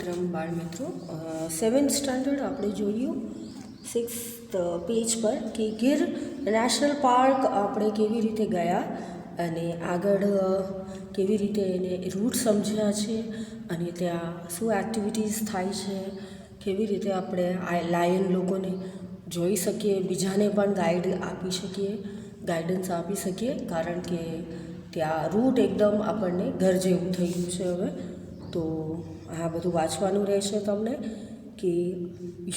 ક્રમ બાળ મિત્રો 7th સ્ટાન્ડર્ડ આપણે જોયું 6th પેજ પર કે ગીર નેશનલ પાર્ક આપણે કેવી રીતે ગયા અને આગળ કેવી રીતે એને રૂટ સમજ્યા છે અને ત્યાં શું એક્ટિવિટીઝ થાય છે, કેવી રીતે આપણે આ લાયન લોકોને જોઈ શકીએ, બીજાને પણ ગાઈડન્સ આપી શકીએ, કારણ કે ત્યાં રૂટ એકદમ આપણને ઘર જેવું થઈ ગયું છે હવે. તો આ બધું વાંચવાનું રહેશે તમને કે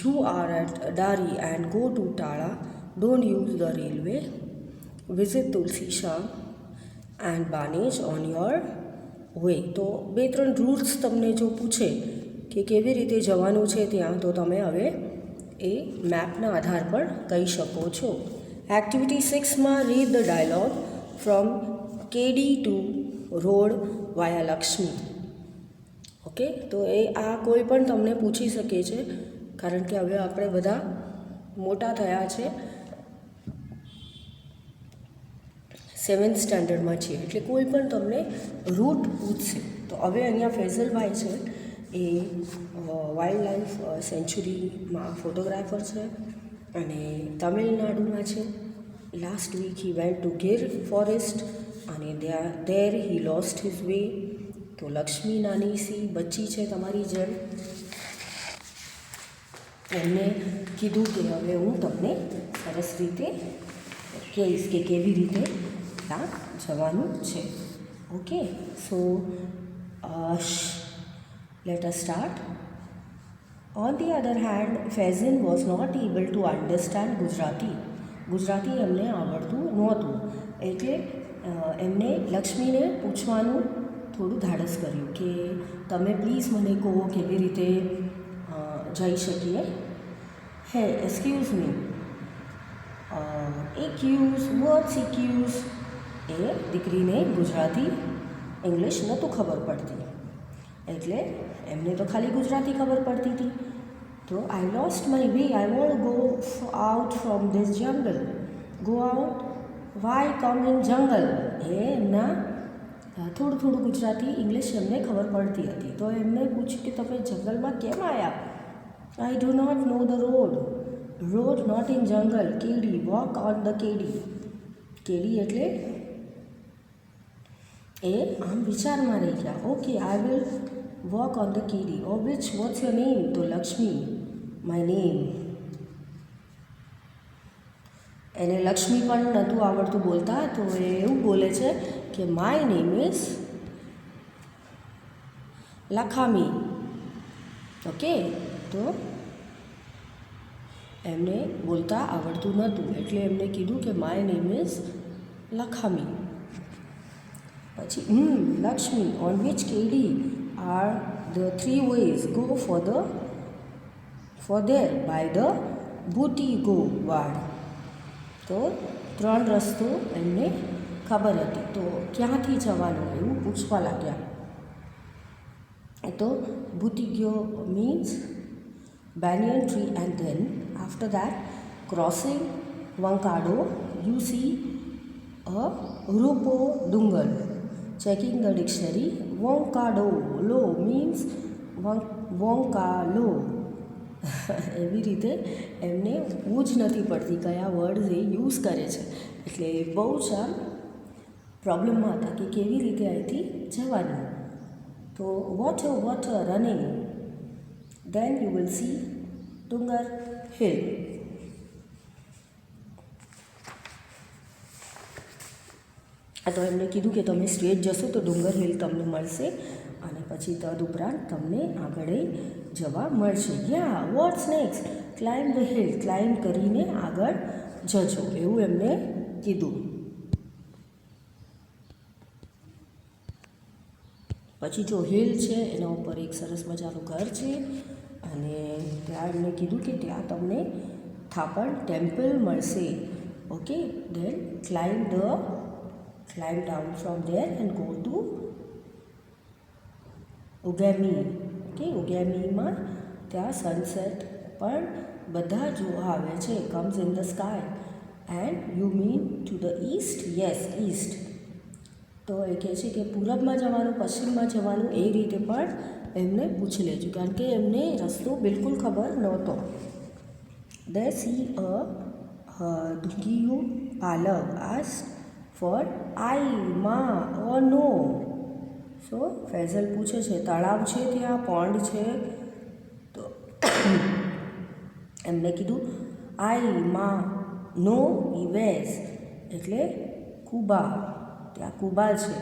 you are at Adari and go to Tala, don't use the railway, visit Tulsi Shyam and Banej on your way. તો 2-3 રૂટ્સ તમને જો પૂછે કે કેવી રીતે જવાનું છે ત્યાં, તો તમે હવે એ મેપના આધાર પર કહી શકો છો. એક્ટિવિટી 6માં read the dialogue from kedi to road via Lakshmi. Okay, તો એ આ કોઈ પણ તમને પૂછી શકે છે, કારણ કે હવે આપણે બધા મોટા થયા છે, 7th સ્ટાન્ડર્ડમાં છીએ, એટલે કોઈ પણ તમને રૂટ પૂછશે. તો હવે અહીંયા ફૈઝલભાઈ છે, એ વાઇલ્ડ લાઈફ સેન્ચુરીમાં ફોટોગ્રાફર છે અને તમિલનાડુમાં છે. Last week he went to Gir forest અને there he lost his way. તો લક્ષ્મી નાની સી બચ્ચી છે તમારી જેમ, એમને કીધું કે હવે હું તમને સરસ રીતે કહીશ કે કેવી રીતે ત્યાં જવાનું છે. Okay, so let us start. On the other hand, Faizan was not able to understand Gujarati. Gujarati એમને આવડતું નહોતું, એટલે એમને લક્ષ્મીને પૂછવાનું થોડું ધાડસ કર્યું કે તમે પ્લીઝ મને કહો કેવી રીતે જઈ શકીએ. Hey excuse me, excuse what's excuse, એ દીકરીને ગુજરાતી ઇંગ્લિશ નહોતું ખબર પડતી, એટલે એમને તો ખાલી ગુજરાતી ખબર પડતી હતી. તો I lost my way, I want go out from this jungle. Go out, why come in jungle, એ એમના થોડું ગુજરાતી ઇંગ્લિશ એમને ખબર પડતી હતી. તો એમને પૂછ્યું કે તમે જંગલમાં કેમ આવ્યા? I do not know the road not in jungle, kedi, walk on the kedi. કેડી એટલે એ આમ વિચારમાં રહી ગયા. Okay, I will walk on the kedi. Oh which what's your name? તો લક્ષ્મી, માય નેમ. એને લક્ષ્મી પણ નહોતું આવડતું બોલતા, તો એ એવું બોલે છે કે માય નેમ ઇઝ લખામી. ઓકે, તો એમને બોલતા આવડતું નહોતું, એટલે એમને કીધું કે માય નેમ ઇઝ લખામી. પછી Lakshmi, on which kedi are the 3 ways? Go for there by the બુટી ગો વાડ. તો 3 રસ્તો એમને ખબર હતી, તો ક્યાંથી જવાનું એવું પૂછવા લાગ્યા. તો બુટીગ્યો means banyan tree, and then after that crossing Wankado you see a Rupo Dungal. Checking the dictionary, Wankado lo means Wankalo. એવી રીતે એમને બહુ જ નથી પડતી કયા વર્ડ એ યુઝ કરે છે, એટલે બહુ જ આમ પ્રોબ્લેમમાં હતા કે કેવી રીતે અહીંથી જવાનું. તો water running, then you will see Dungar Hill. તો એમને કીધું કે તમે સ્ટ્રેટ જશો તો ડુંગર હિલ તમને મળશે અને પછી તદુપરાંત તમને આગળ જવા મળશે. Yeah what's next? Climb the hill, climb કરીને આગળ જજો, એવું એમને કીધું. પછી જો હિલ છે એના ઉપર એક સરસ મજાનું ઘર છે અને ત્યાં એમને કીધું કે ત્યાં તમને થાપણ ટેમ્પલ મળશે. Okay, then climb down from there and go to Ugami. Okay, ઉગામીમાં ત્યાં સનસેટ પણ બધા જોવા આવે છે. Comes in the sky. And you mean to the east? Yes, east. તો એ કહે છે કે પૂરબમાં જવાનું, પશ્ચિમમાં જવાનું, એ રીતે પણ એમને પૂછી લેજો, કારણ કે એમને રસ્તો બિલકુલ ખબર નહોતો. They see દુંગીયું પાલવ as four I માં નો. સો ફૈઝલ પૂછે છે તળાવ છે ત્યાં, પોન્ડ છે? તો એમને કીધું આઈ માં નો ઇવેસ, એટલે કુબા, ત્યાં કુબા છે.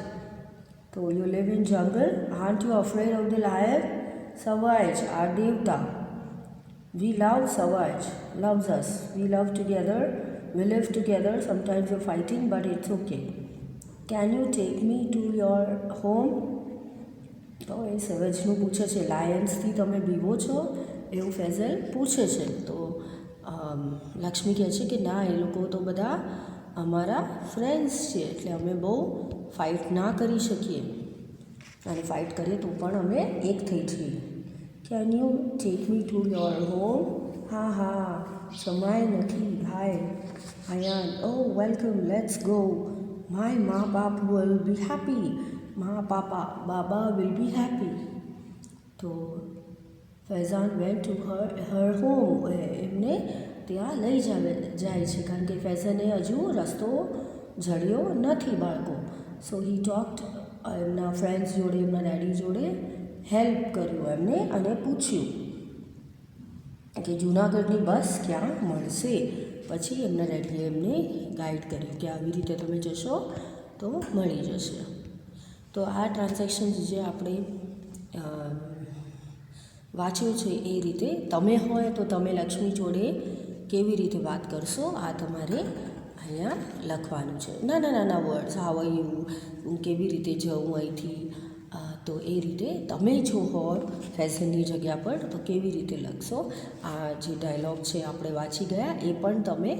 તો you live in jungle, are you afraid of the lion? સવાજ આર દેવતા. We love સવાજ, loves us. We love together, we live together. Sometimes you're fighting, but it's okay. Can you take me to your home? તો એ સવાજનું પૂછે છે લાયન્સથી તમે બીવો છો એવું ફૈઝલ પૂછે છે. તો લક્ષ્મી કહે છે કે ના, એ લોકો તો બધા અમારા ફ્રેન્ડ્સ છે, એટલે અમે બહુ ફાઇટ ના કરી શકીએ, અને ફાઇટ કરીએ તો પણ અમે એક થઈ જઈએ. Can you take me to your home? હા હા, સમાય નથી ભાઈ. આયાન ઓ વેલકમ, લેટ્સ ગો. માય મા બાપ વિલ બી હેપી. મા પાપા બાબા વિલ બી હેપી. તો Faizan went to her home, એમને ત્યાં લઈ જાય છે, કારણ કે ફૈઝાને હજુ રસ્તો જડ્યો નથી બાળકો. સો હી ટોક્ડ એમના ફ્રેન્ડ્સ જોડે, એમના ડેડી જોડે હેલ્પ કર્યું એમને, અને પૂછ્યું કે જૂનાગઢની બસ ક્યાં મળશે. પછી એમના ડેડીએ એમને ગાઈડ કર્યું કે આવી રીતે તમે જશો તો મળી જશે. તો આ ટ્રાન્ઝેક્શન જે આપણે વાંચ્યું છે એ રીતે તમે હોય તો તમે લક્ષ્મી જોડે કેવી રીતે વાત કરશો, આ તમારે અહીંયા લખવાનું છે. નાના વર્ડ્સ, હાવ આર યુ, હું કેવી રીતે જઉં અહીંથી, તો એ રીતે તમે જો હોય ફૈઝલની જગ્યા પર તો કેવી રીતે લખશો. આ જે ડાયલોગ છે આપણે વાંચી ગયા, એ પણ તમે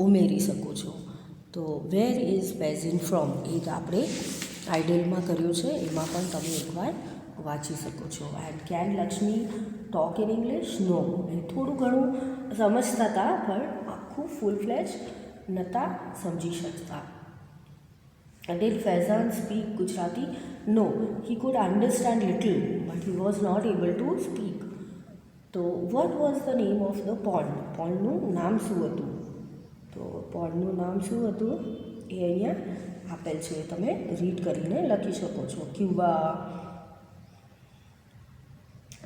ઉમેરી શકો છો. તો વેર ઇઝ ફૈઝલ ફ્રોમ, એ આપણે આઈડલમાં કર્યું છે, એમાં પણ તમે એકવાર વાંચી શકો છો. And can Lakshmi talk in English? No. એ થોડું ઘણું સમજતા હતા, પણ આખું ફૂલ ફ્લેજ નહોતા સમજી શકતા. Did Faizan speak Gujarati? No. He could understand little, but he was not able to speak. તો what was the name of the pond? પોન્ડનું નામ શું હતું? તો પોન્ડનું નામ શું હતું એ અહીંયા આપેલ છે, તમે રીડ કરીને લખી શકો છો. ક્યુબા.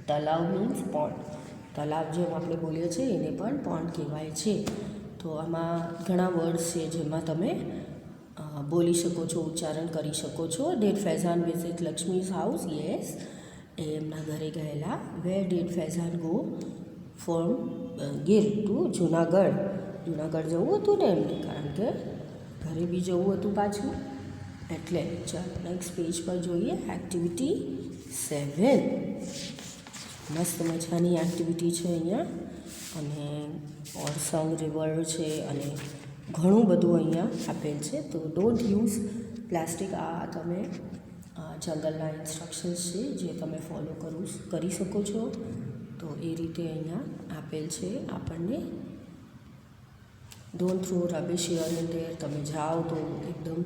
Talav means pond. તલાવ જેમ આપણે બોલીએ છીએ એને પણ પોન્ડ કહેવાય છે. તો આમાં ઘણા વર્ડ્સ છે જેમાં તમે બોલી શકો છો, ઉચ્ચારણ કરી શકો છો. Did Faizan visit Lakshmi's house? Yes, એ એમના ઘરે ગયેલા. Where did Faizan go? From Gir to Junagadh. Junagadh જવું હતું ને એમને, કારણ કે ઘરે બી જવું હતું પાછું, એટલે. ચાલો નેક્સ્ટ પેજ પર જોઈએ. એક્ટિવિટી 7. મસ્ત મજાની એક્ટિવિટી છે અહીંયા, અને ઓરસંગ રિવર છે, અને ઘણું બધું અહીંયા આપેલ છે. તો ડોન્ટ યુઝ પ્લાસ્ટિક. આ તમે જંગલના ઇન્સ્ટ્રક્શન્સ છે જે તમે ફોલો કરી શકો છો. તો એ રીતે અહીંયા આપેલ છે આપણને. Don't throw રબિશ here and there. તમે જાઓ તો એકદમ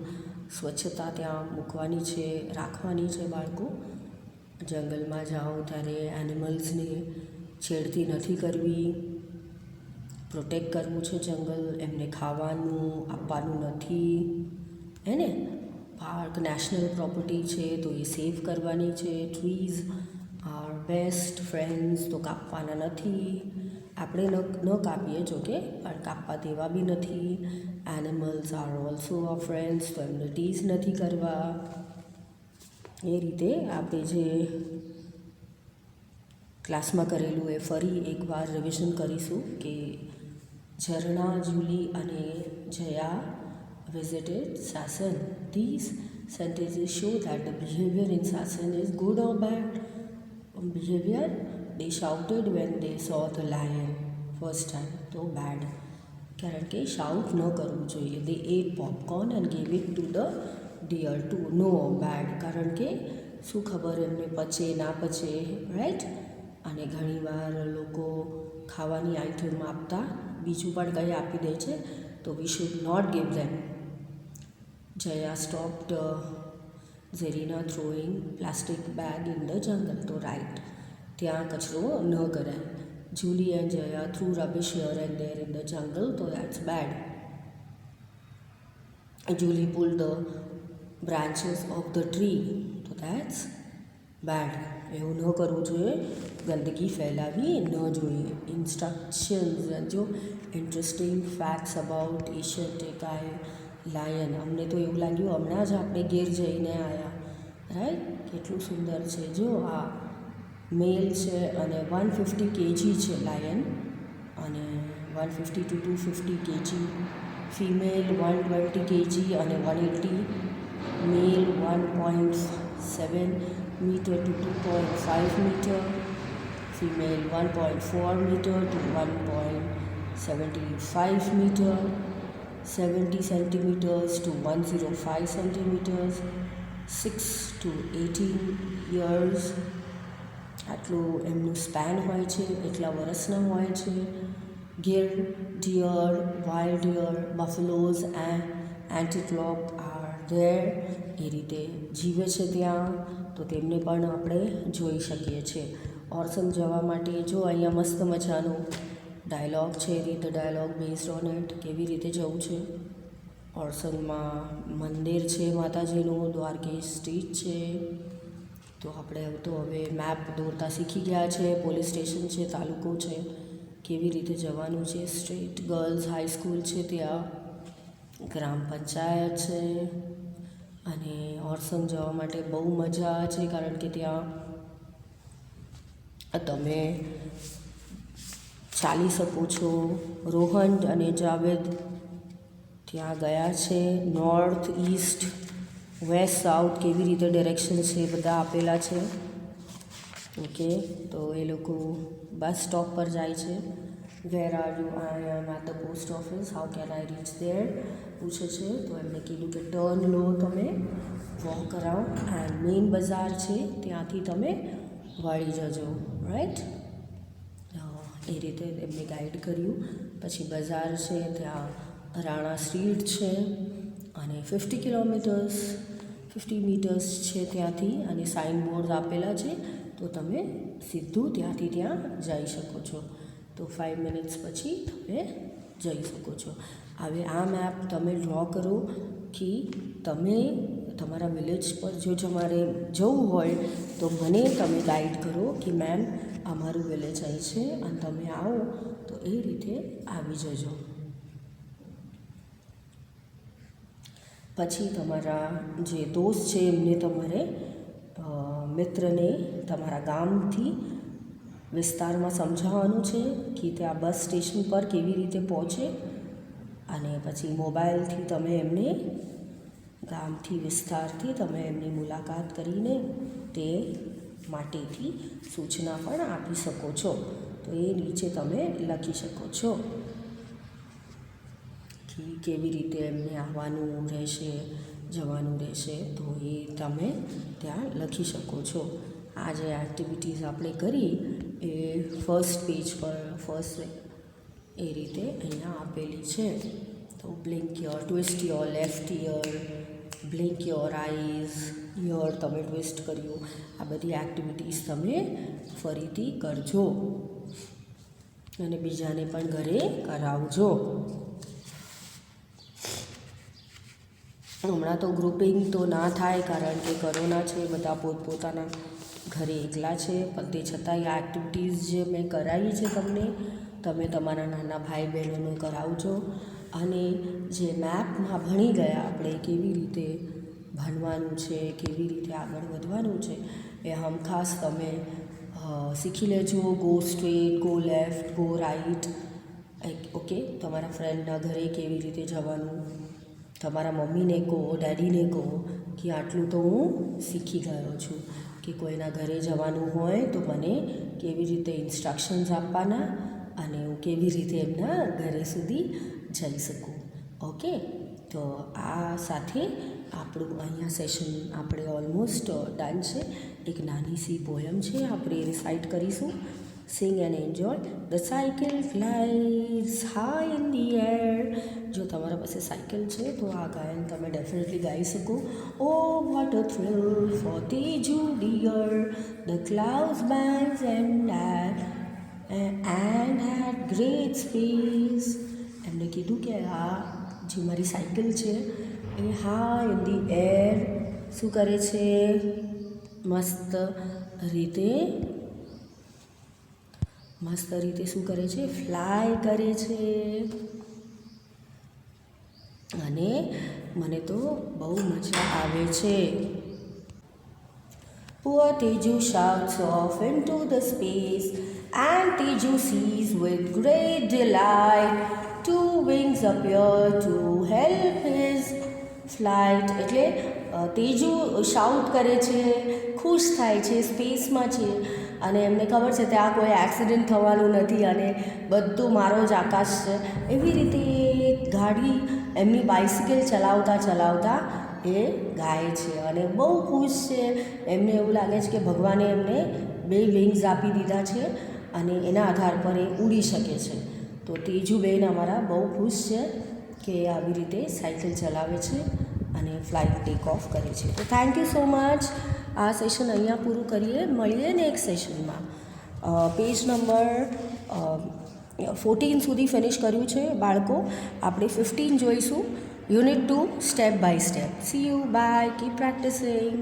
સ્વચ્છતા ત્યાં મૂકવાની છે, રાખવાની છે બાળકો. જંગલમાં જાઓ ત્યારે એનિમલ્સને છેડતી નથી કરવી, પ્રોટેક્ટ કરવું છે જંગલ, એમને ખાવાનું આપવાનું નથી, હે ને. પાર્ક નેશનલ પ્રોપર્ટી છે તો એ સેવ કરવાની છે. ટ્રીઝ આર બેસ્ટ ફ્રેન્ડ્સ, તો કાપવાના નથી. આપણે ન કાપીએ જોકે, પણ કાપવા દેવા બી નથી. Animals are also are friends, તો એમને ટીઝ નથી કરવા. એ રીતે આપણે જે ક્લાસમાં કરેલું એ ફરી એકવાર રિવિઝન કરીશું કે ઝરણા, જુલી અને જયા visited Sasan. These sentences show that the behavior in Sasan is good or bad. Behavior, they shouted when they saw the lion first time, તો bad. કારણ કે શાઉટ ન કરવું જોઈએ. They ate popcorn and gave it to the deer too. No, bad. કારણ કે શું ખબર એમને પચે ના પચે, રાઈટ. અને ઘણીવાર લોકો ખાવાની આઈટમ આપતા બીજું પણ કંઈ આપી દે છે, તો we should not give them. Jaya stopped Zarina throwing plastic bag in the jungle, તો રાઈટ. ત્યાં કચરો ન કરાય. Julie and Jaya threw rubbish here and there in the jungle, તો that's bad. Julie pulled the branches of the tree, તો that's bad. એવું ન કરવું જોઈએ, ગંદકી ફેલાવી ન જોઈએ. ઇન્સ્ટ્રક્શન્સ જો ઇન્ટરેસ્ટિંગ ફેક્ટ્સ અબાઉટ એશિયન ટેકાય લાયન. અમને તો એવું લાગ્યું હમણાં જ આપણે ઘેર જઈને આવ્યા, રાઈટ. કેટલું સુંદર છે. જો આ મેલ છે અને 150 kg છે લાયન, અને 150 to 250 kg ફિમેલ, 120 kg અને 180. મેલ 1.7 meter to 2.5 meter, female 1.4 meter to 1.75 meter, 70 centimeters to 105 centimeters, 6 to 18 years. આટલું એમનું સ્પેન હોય છે, એટલા વર્ષના હોય છે. Gir, deer, wild deer, buffaloes and antelope are there. એ રીતે જીવે છે ત્યાં, તો તેમને પણ આપણે જોઈ શકીએ છીએ. ઓર્સન જવા માટે જો અહીંયા મસ્ત મજાનો ડાયલોગ છે, read the dialog based on it. કેવી રીતે જવું છે. ઓર્સનમાં મંદિર છે માતાજીનું, દ્વારકેશ સ્ટ્રીટ છે. તો આપણે તો હવે મેપ દોરતા શીખી ગયા છે. પોલીસ સ્ટેશન છે, તાલુકો છે, કેવી રીતે જવાનું છે. સ્ટ્રીટ ગર્લ્સ હાઈસ્કૂલ છે ત્યાં, ગ્રામ પંચાયત છે. અને ઓર્સન જવા માટે બહુ મજા છે, કારણ કે ત્યાં તમે ચાલી શકો છો. રોહન અને જાવેદ ત્યાં ગયા છે. નોર્થ, ઇસ્ટ, વેસ્ટ, સાઉથ કેવી રીતે ડિરેક્શન છે બધા આપેલા છે. ઓકે, તો એ લોકો બસ સ્ટોપ પર જાય છે. Where are you? I am at the post office, how can I reach there પૂછે છે. તો એમણે કીધું કે ટર્ન લો, તમે વોક અરાઉન્ડ એન્ડ મેઇન બજાર છે ત્યાંથી તમે વળી જજો, રાઈટ. એ રીતે એમને ગાઈડ કર્યું. પછી બજાર છે, ત્યાં રાણા સ્ટ્રીટ છે, અને 50 મીટર્સ છે ત્યાંથી, અને સાઇનબોર્ડ આપેલા છે, તો તમે સીધું ત્યાંથી ત્યાં જઈ શકો છો. તો 5 મિનિટ્સ પછી તમે જઈ શકો છો. હવે આ મેપ તમે ડ્રો કરો કે તમે તમારા વિલેજ પર જો તમારે જવું હોય તો મને તમે ગાઈડ કરો કે મેમ અમારું વિલેજ અહીં છે અને તમે આવો, તો એ રીતે આવી જજો. પછી તમારા જે દોસ્ત છે એમને તમારે મિત્રને તમારા ગામથી વિસ્તારમાં સમજાવવાનું છે કે ત્યાં બસ સ્ટેશન પર કેવી રીતે પહોંચે. અને પછી મોબાઈલથી તમે એમને ગામથી વિસ્તારથી તમે એમની મુલાકાત કરીને તે માટેથી સૂચના પણ આપી શકો છો. તો એ નીચે તમે લખી શકો છો કે કેવી રીતે એમને આવવાનું રહેશે, જવાનું રહેશે, તો એ તમે ત્યાં લખી શકો છો. આ જે એક્ટિવિટીઝ આપણે કરી એ ફર્સ્ટ પેજ પર એ રીતે અહીંયા આપેલી છે. તો blink your, twist your left ear, blink your eyes, ear તમે ટ્વિસ્ટ કર્યું. આ બધી એક્ટિવિટીઝ તમે ફરીથી કરજો અને બીજાને પણ ઘરે કરાવજો. હમણાં તો ગ્રુપિંગ તો ના થાય, કારણ કે કોરોના છે, બધા પોતપોતાના ઘરે એકલા છે, પણ તે છતાંય આ એક્ટિવિટીઝ જે મેં કરાવી છે તમને, તમે તમારા નાના ભાઈ બહેનોને કરાવજો. અને જે મેપમાં ભણી ગયા આપણે કેવી રીતે ભણવાનું છે, કેવી રીતે આગળ વધવાનું છે, એ હમખાસ તમે શીખી લેજો. Go straight, go left, go right. Okay, તમારા ફ્રેન્ડના ઘરે કેવી રીતે જવાનું, તમારા મમ્મીને કહો, ડેડીને કહો કે આટલું તો હું શીખી ગયો છું, કે કોઈના ઘરે જવાનું હોય તો મને કેવી રીતે ઇન્સ્ટ્રક્શન્સ આપવાના અને હું કેવી રીતે એમના ઘરે સુધી જઈ શકું. ઓકે, તો આ સાથે આપણું અહીંયા સેશન આપણે ઓલમોસ્ટ ડન છે. એક નાની સી પોયમ છે, આપણે રિસાઇટ કરીશું. Sing and enjoy. The cycle flies high in the air. જો તમારા પાસે સાયકલ છે તો આ ગાયન તમે ડેફિનેટલી ગાઈ શકો. Oh, what a thrill for Teju dear. The clouds bands and had great space. એમને કીધું કે આ જે મારી સાયકલ છે એ હાઈ ઇન ધી એર શું કરે છે, મસ્ત રીતે શું કરે છે, ફ્લાય કરે છે. અને મને તો બહુ મજા આવે છે. Poor Teju shouts off into the space and Teju sees with great delight 2 wings appear to help his flight. એટલે તેજુ શાઉટ કરે છે, ખુશ થાય છે, સ્પેસમાં છે અને એમને ખબર છે ત્યાં કોઈ એક્સિડન્ટ થવાનું નથી અને બધું મારો જ આકાશ છે. એવી રીતે ગાડી એમની બાઇસિકલ ચલાવતા એ ગાય છે અને બહુ ખુશ છે. એમને એવું લાગે છે કે ભગવાને એમને 2 વિંગ્સ આપી દીધા છે અને એના આધાર પર એ ઉડી શકે છે. તો તેજુબેન અમારા બહુ ખુશ છે કે આવી રીતે સાયકલ ચલાવે છે અને ફ્લાઇટ ટેક ઓફ કરે છે. તો થેન્ક યુ સો મચ. આ સેશન અહીંયા પૂરું કરીએ, મળીએ નેક્સ્ટ સેશનમાં. પેજ નંબર 14 સુધી ફિનિશ કર્યું છે બાળકો. આપણે 15 જોઈશું. Unit 2 step by step. See you, bye, keep practising.